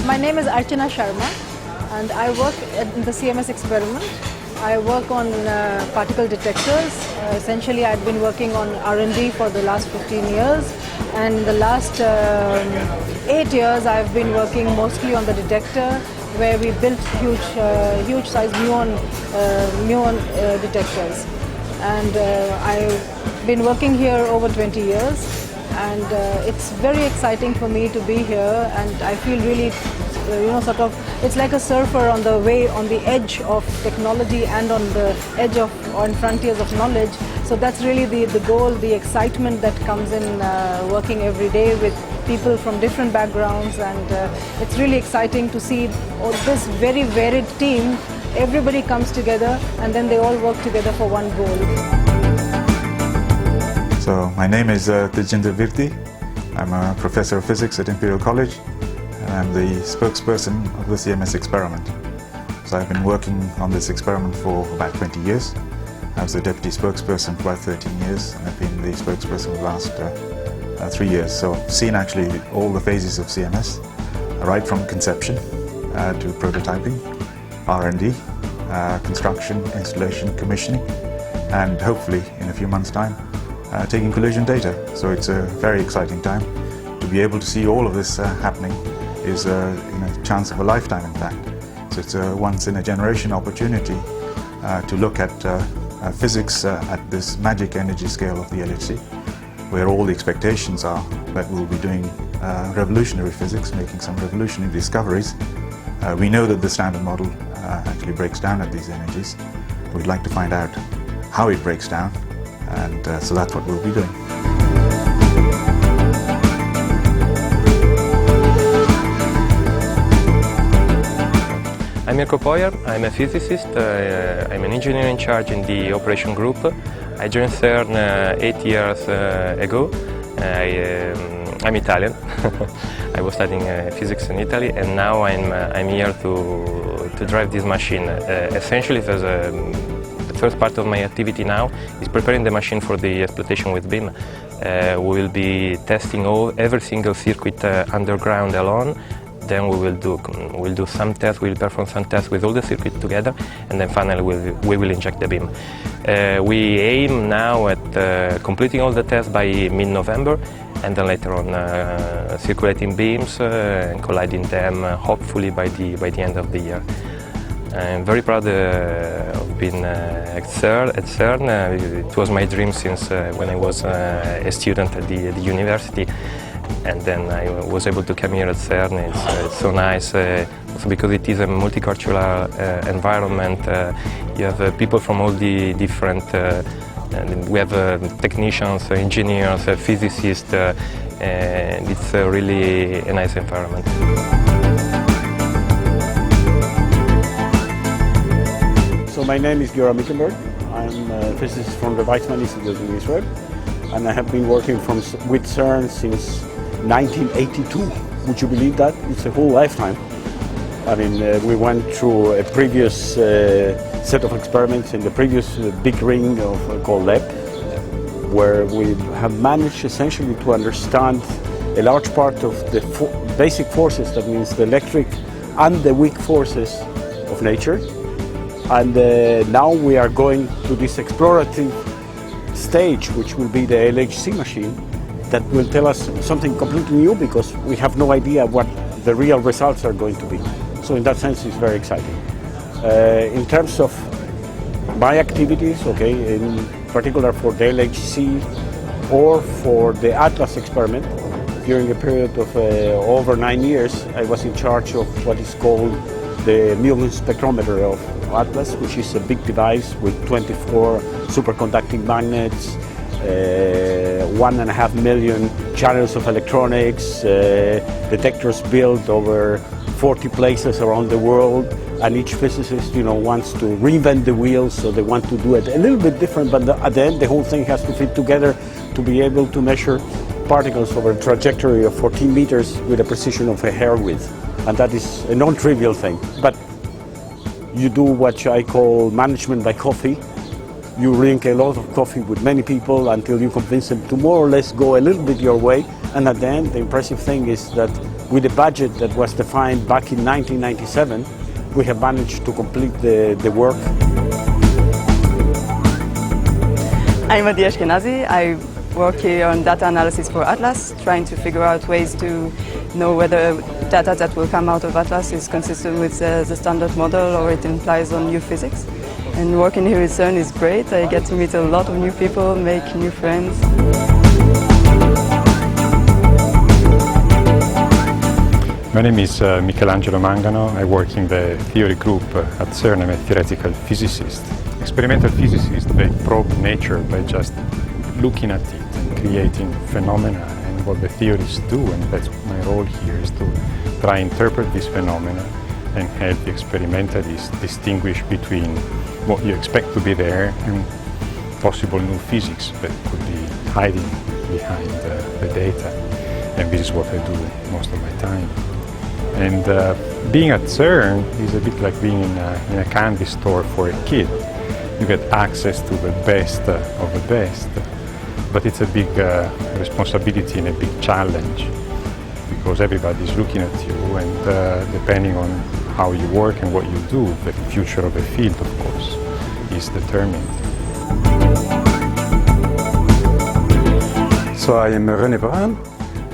My name is Archana Sharma and I work in the CMS experiment. I work on particle detectors. Essentially, I've been working on R&D for the last 15 years, and the last 8 years I've been working mostly on the detector, where we built huge size muon detectors. And I've been working here over 20 years. And it's very exciting for me to be here, and I feel really, it's like a surfer on the edge of technology and on frontiers of knowledge. So that's really the goal, the excitement that comes in working every day with people from different backgrounds, and it's really exciting to see this very varied team. Everybody comes together and then they all work together for one goal. So my name is Tejinder Virti. I'm a professor of physics at Imperial College, and I'm the spokesperson of the CMS experiment. So I've been working on this experiment for about 20 years. I was the deputy spokesperson for about 13 years, and I've been the spokesperson for the last 3 years. So I've seen actually all the phases of CMS, right from conception to prototyping, R&D, construction, installation, commissioning, and hopefully in a few months' time taking collision data. So it's a very exciting time. To be able to see all of this happening is a chance of a lifetime, in fact. So it's a once-in-a-generation opportunity to look at physics at this magic energy scale of the LHC, where all the expectations are that we'll be doing revolutionary physics, making some revolutionary discoveries. We know that the standard model actually breaks down at these energies. We'd like to find out how it breaks down, and so that's what we'll be doing. I'm Mirko Poyer. I'm a physicist. I'm an engineer in charge in the operation group. I joined CERN 8 years ago. I'm Italian. I was studying physics in Italy, and now I'm here to drive this machine. Essentially, the first part of my activity now is preparing the machine for the exploitation with beam. We will be testing every single circuit underground alone. Then we'll do some tests. We'll perform some tests with all the circuits together, and then finally we will inject the beam. We aim now at completing all the tests by mid-November, and then later on circulating beams and colliding them hopefully by the end of the year. I'm very proud of being at CERN. It was my dream since when I was a student at the university, and then I was able to come here at CERN. It's so nice, also because it is a multicultural environment. You have people from all the different, we have technicians, engineers, physicists, and it's really a nice environment. So my name is Giora Mittenberg. I'm a physicist from the Weizmann Institute in Israel, and I have been working with CERN since 1982. Would you believe that? It's a whole lifetime. I mean, we went through a previous set of experiments in the previous big ring called LEP, where we have managed essentially to understand a large part of the basic forces, that means the electric and the weak forces of nature. And now we are going to this explorative stage, which will be the LHC machine, that will tell us something completely new, because we have no idea what the real results are going to be. So in that sense, it's very exciting. In terms of my activities, okay, in particular for the LHC or for the Atlas experiment, during a period of over 9 years, I was in charge of what is called the muon spectrometer of Atlas, which is a big device with 24 superconducting magnets, 1.5 million channels of electronics, detectors built over 40 places around the world, and each physicist, wants to reinvent the wheel, so they want to do it a little bit different, but at the end the whole thing has to fit together to be able to measure particles over a trajectory of 14 meters with a precision of a hair width, and that is a non-trivial thing. But you do what I call management by coffee. You drink a lot of coffee with many people until you convince them to more or less go a little bit your way, and at the end the impressive thing is that with a budget that was defined back in 1997, we have managed to complete the work. I'm Adi Ashkenazi. I work here on data analysis for Atlas, trying to figure out ways to know whether data that will come out of Atlas is consistent with the standard model or it implies on new physics. And working here at CERN is great. I get to meet a lot of new people, make new friends. My name is Michelangelo Mangano. I work in the theory group at CERN. I'm a theoretical physicist. Experimental physicists, they probe nature by just looking at it and creating phenomena and what the theories do, and that's my role here, is to try and interpret these phenomena and help the experimentalists distinguish between what you expect to be there and possible new physics that could be hiding behind the data. And this is what I do most of my time. And being at CERN is a bit like being in a candy store for a kid. You get access to the best of the best, but it's a big responsibility and a big challenge because everybody's looking at you, and depending on how you work and what you do, the future of the field, of course, is determined. So I am René Bruin.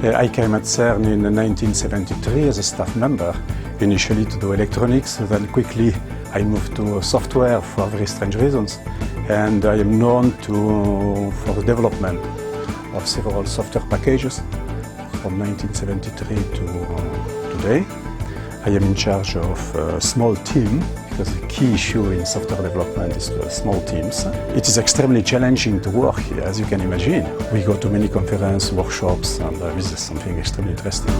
I came at CERN in 1973 as a staff member, initially to do electronics, then quickly I moved to software for very strange reasons, and I am known for the development of several software packages from 1973 to today. I am in charge of a small team, because the key issue in software development is small teams. It is extremely challenging to work here, as you can imagine. We go to many conferences, workshops, and this is something extremely interesting.